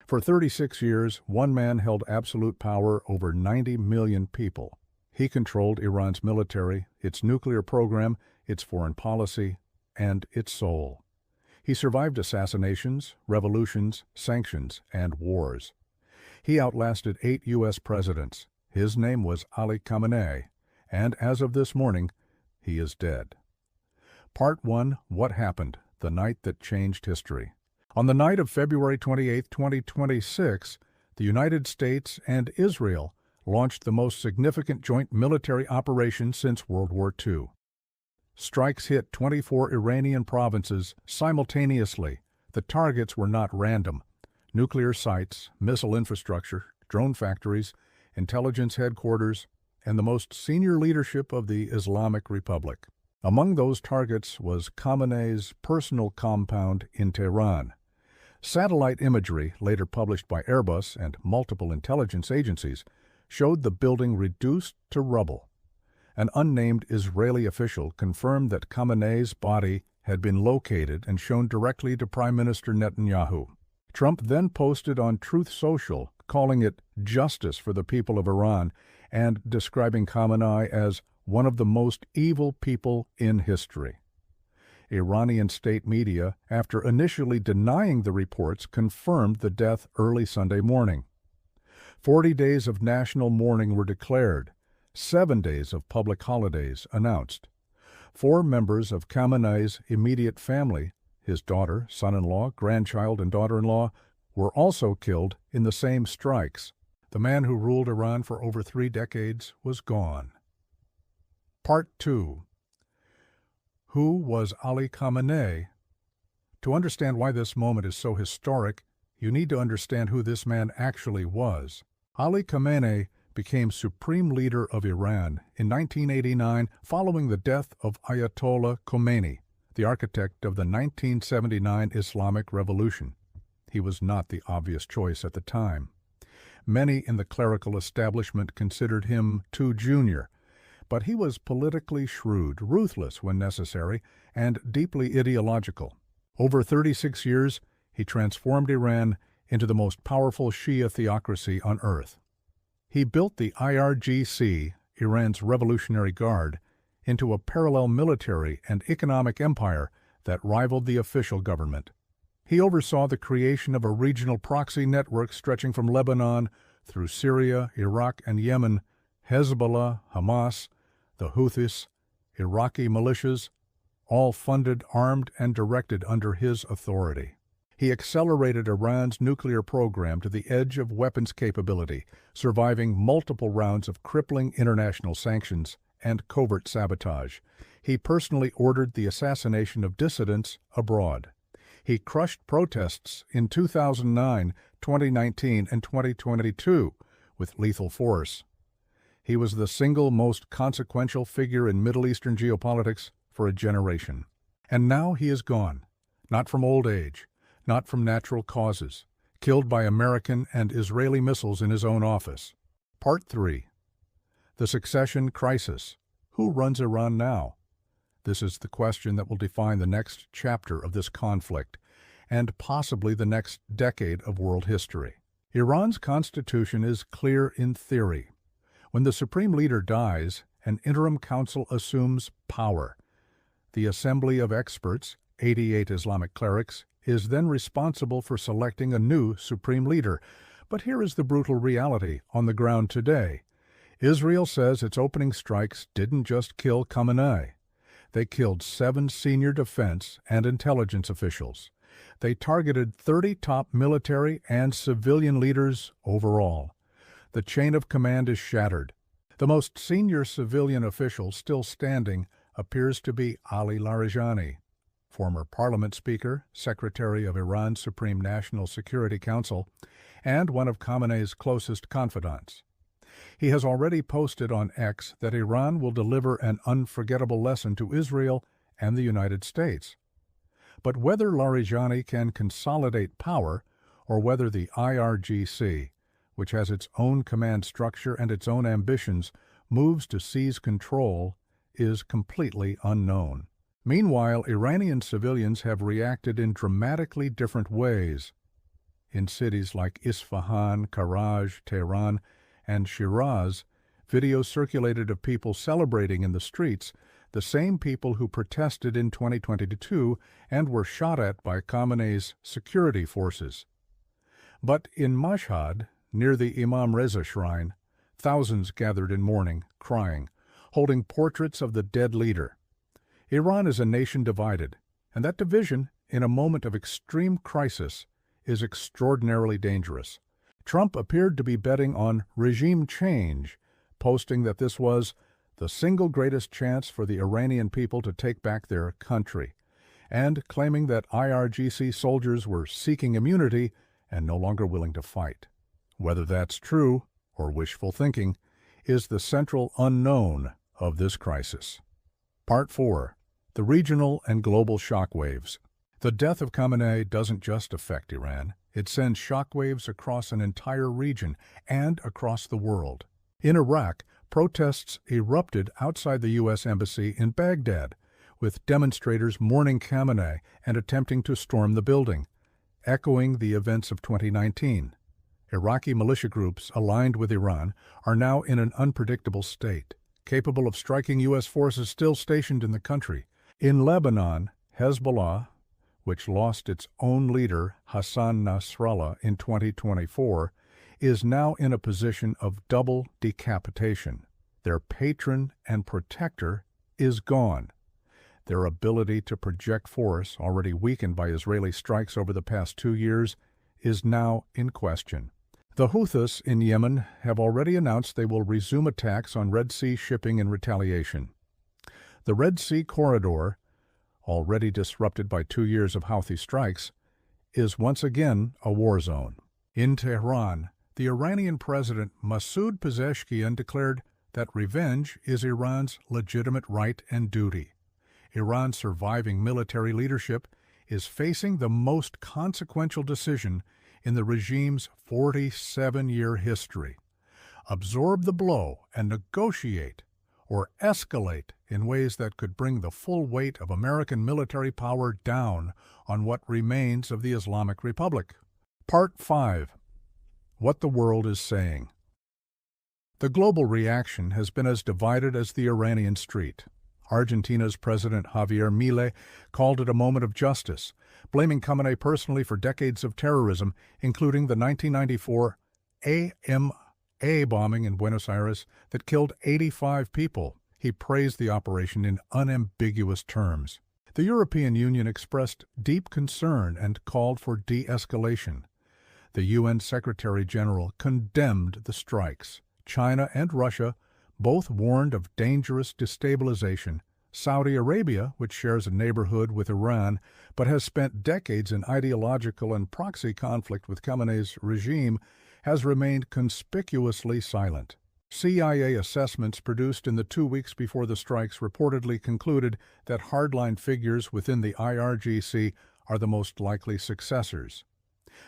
For 36 years, one man held absolute power over 90 million people. He controlled Iran's military, its nuclear program, its foreign policy, and its soul. He survived assassinations, revolutions, sanctions, and wars. He outlasted 8 U.S. presidents. His name was Ali Khamenei, and as of this morning, he is dead. Part 1, What Happened? The Night That Changed History. On the night of February 28, 2026, the United States and Israel launched the most significant joint military operation since World War II. Strikes hit 24 Iranian provinces simultaneously. The targets were not random. Nuclear sites, missile infrastructure, drone factories, intelligence headquarters, and the most senior leadership of the Islamic Republic. Among those targets was Khamenei's personal compound in Tehran. Satellite imagery, later published by Airbus and multiple intelligence agencies, showed the building reduced to rubble. An unnamed Israeli official confirmed that Khamenei's body had been located and shown directly to Prime Minister Netanyahu. Trump then posted on Truth Social, calling it justice for the people of Iran and describing Khamenei as one of the most evil people in history. Iranian state media, after initially denying the reports, confirmed the death early Sunday morning. 40 days of national mourning were declared. 7 days of public holidays announced. 4 members of Khamenei's immediate family, his daughter, son-in-law, grandchild, and daughter-in-law, were also killed in the same strikes. The man who ruled Iran for over 3 decades was gone. Part 2. Who was Ali Khamenei? To understand why this moment is so historic, you need to understand who this man actually was. Ali Khamenei became supreme leader of Iran in 1989 following the death of Ayatollah Khamenei, the architect of the 1979 Islamic Revolution. He was not the obvious choice at the time. Many in the clerical establishment considered him too junior, but he was politically shrewd, ruthless when necessary, and deeply ideological. Over 36 years, he transformed Iran into the most powerful Shia theocracy on earth. He built the IRGC, Iran's Revolutionary Guard, into a parallel military and economic empire that rivaled the official government. He oversaw the creation of a regional proxy network stretching from Lebanon through Syria, Iraq, and Yemen. Hezbollah, Hamas, the Houthis, Iraqi militias, all funded, armed, and directed under his authority. He accelerated Iran's nuclear program to the edge of weapons capability, surviving multiple rounds of crippling international sanctions and covert sabotage. He personally ordered the assassination of dissidents abroad. He crushed protests in 2009, 2019, and 2022 with lethal force. He was the single most consequential figure in Middle Eastern geopolitics for a generation. And now he is gone, not from old age, not from natural causes, killed by American and Israeli missiles in his own office. Part 3. The Succession Crisis. Who runs Iran now? This is the question that will define the next chapter of this conflict, and possibly the next decade of world history. Iran's constitution is clear in theory. When the supreme leader dies, an interim council assumes power. The assembly of experts, 88 Islamic clerics, is then responsible for selecting a new supreme leader. But here is the brutal reality on the ground today. Israel says its opening strikes didn't just kill Khamenei. They killed 7 senior defense and intelligence officials. They targeted 30 top military and civilian leaders overall. The chain of command is shattered. The most senior civilian official still standing appears to be Ali Larijani, former parliament speaker, secretary of Iran's Supreme National Security Council, and one of Khamenei's closest confidants. He has already posted on X that Iran will deliver an unforgettable lesson to Israel and the United States. But whether Larijani can consolidate power, or whether the IRGC, which has its own command structure and its own ambitions, moves to seize control, is completely unknown. Meanwhile, Iranian civilians have reacted in dramatically different ways. in cities like Isfahan, Karaj, Tehran, and Shiraz, videos circulated of people celebrating in the streets, the same people who protested in 2022 and were shot at by Khamenei's security forces. But in Mashhad, near the Imam Reza shrine, thousands gathered in mourning, crying, holding portraits of the dead leader. Iran is a nation divided, and that division, in a moment of extreme crisis, is extraordinarily dangerous. Trump appeared to be betting on regime change, posting that this was the single greatest chance for the Iranian people to take back their country, and claiming that IRGC soldiers were seeking immunity and no longer willing to fight. Whether that's true or wishful thinking is the central unknown of this crisis. Part 4. The Regional and Global Shockwaves. The death of Khamenei doesn't just affect Iran, it sends shockwaves across an entire region and across the world. In Iraq, protests erupted outside the U.S. Embassy in Baghdad, with demonstrators mourning Khamenei and attempting to storm the building, echoing the events of 2019. Iraqi militia groups aligned with Iran are now in an unpredictable state, capable of striking U.S. forces still stationed in the country. In Lebanon, Hezbollah, which lost its own leader, Hassan Nasrallah, in 2024, is now in a position of double decapitation. Their patron and protector is gone. Their ability to project force, already weakened by Israeli strikes over the past 2 years, is now in question. The Houthis in Yemen have already announced they will resume attacks on Red Sea shipping in retaliation. The Red Sea corridor, already disrupted by 2 years of Houthi strikes, is once again a war zone. In Tehran, the Iranian President Masoud Pezeshkian declared that revenge is Iran's legitimate right and duty. Iran's surviving military leadership is facing the most consequential decision in the regime's 47-year history. Absorb the blow and negotiate, or escalate in ways that could bring the full weight of American military power down on what remains of the Islamic Republic. Part 5. What the world is saying. The global reaction has been as divided as the Iranian street. Argentina's President Javier Milei called it a moment of justice, blaming Khamenei personally for decades of terrorism, including the 1994 AMA bombing in Buenos Aires that killed 85 people. He praised the operation in unambiguous terms. The European Union expressed deep concern and called for de-escalation. The UN Secretary-General condemned the strikes. China and Russia both warned of dangerous destabilization. Saudi Arabia, which shares a neighborhood with Iran but has spent decades in ideological and proxy conflict with Khamenei's regime, has remained conspicuously silent. CIA assessments produced in the 2 weeks before the strikes reportedly concluded that hardline figures within the IRGC are the most likely successors.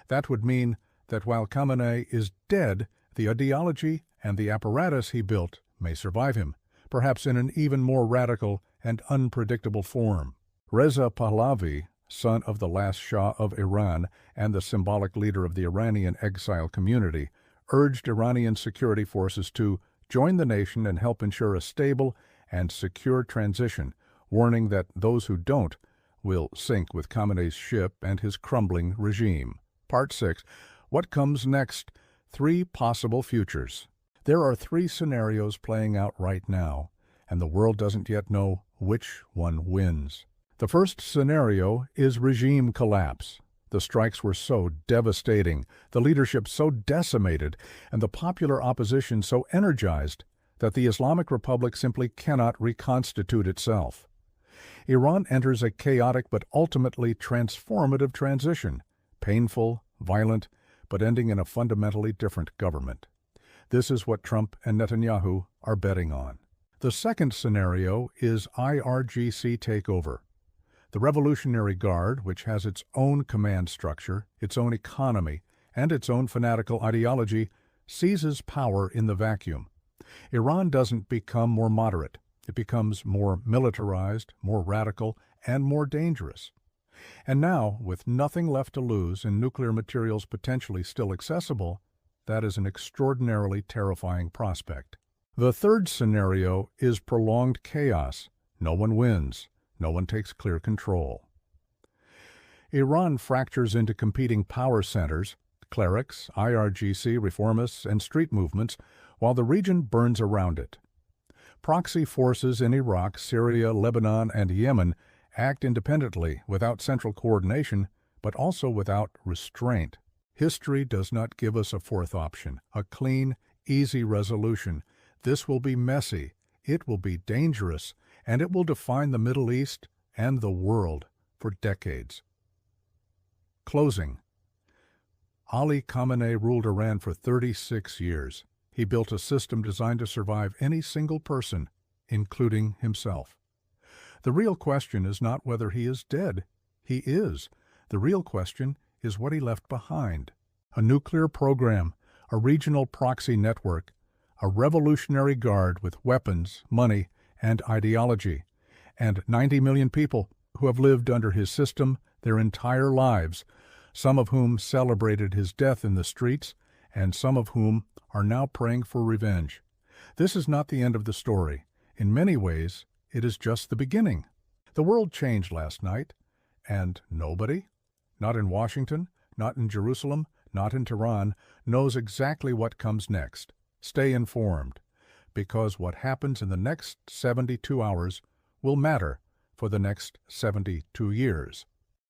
That would mean that while Khamenei is dead, the ideology and the apparatus he built may survive him, perhaps in an even more radical and unpredictable form. Reza Pahlavi, son of the last Shah of Iran and the symbolic leader of the Iranian exile community, urged Iranian security forces to join the nation and help ensure a stable and secure transition, warning that those who don't will sink with Khamenei's ship and his crumbling regime. Part 6. What comes next? 3 possible futures. There are 3 scenarios playing out right now, and the world doesn't yet know which one wins. The first scenario is regime collapse. The strikes were so devastating, the leadership so decimated, and the popular opposition so energized that the Islamic Republic simply cannot reconstitute itself. Iran enters a chaotic but ultimately transformative transition, painful, violent, but ending in a fundamentally different government. This is what Trump and Netanyahu are betting on. The second scenario is IRGC takeover. The Revolutionary Guard, which has its own command structure, its own economy, and its own fanatical ideology, seizes power in the vacuum. Iran doesn't become more moderate. It becomes more militarized, more radical, and more dangerous. And now, with nothing left to lose and nuclear materials potentially still accessible, that is an extraordinarily terrifying prospect. The third scenario is prolonged chaos. No one wins. No one takes clear control. Iran fractures into competing power centers, clerics, IRGC reformists, and street movements, while the region burns around it. Proxy forces in Iraq, Syria, Lebanon, and Yemen act independently without central coordination, but also without restraint. History does not give us a fourth option, a clean, easy resolution. This will be messy, it will be dangerous, and it will define the Middle East and the world for decades. Closing. Ali Khamenei ruled Iran for 36 years. He built a system designed to survive any single person, including himself. The real question is not whether he is dead. He is. The real question is what he left behind. A nuclear program, a regional proxy network, a revolutionary guard with weapons, money, and ideology, and 90 million people who have lived under his system their entire lives, some of whom celebrated his death in the streets, and some of whom are now praying for revenge. This is not the end of the story. In many ways, it is just the beginning. The world changed last night, and nobody, not in Washington, not in Jerusalem, not in Tehran, knows exactly what comes next. Stay informed, because what happens in the next 72 hours will matter for the next 72 years.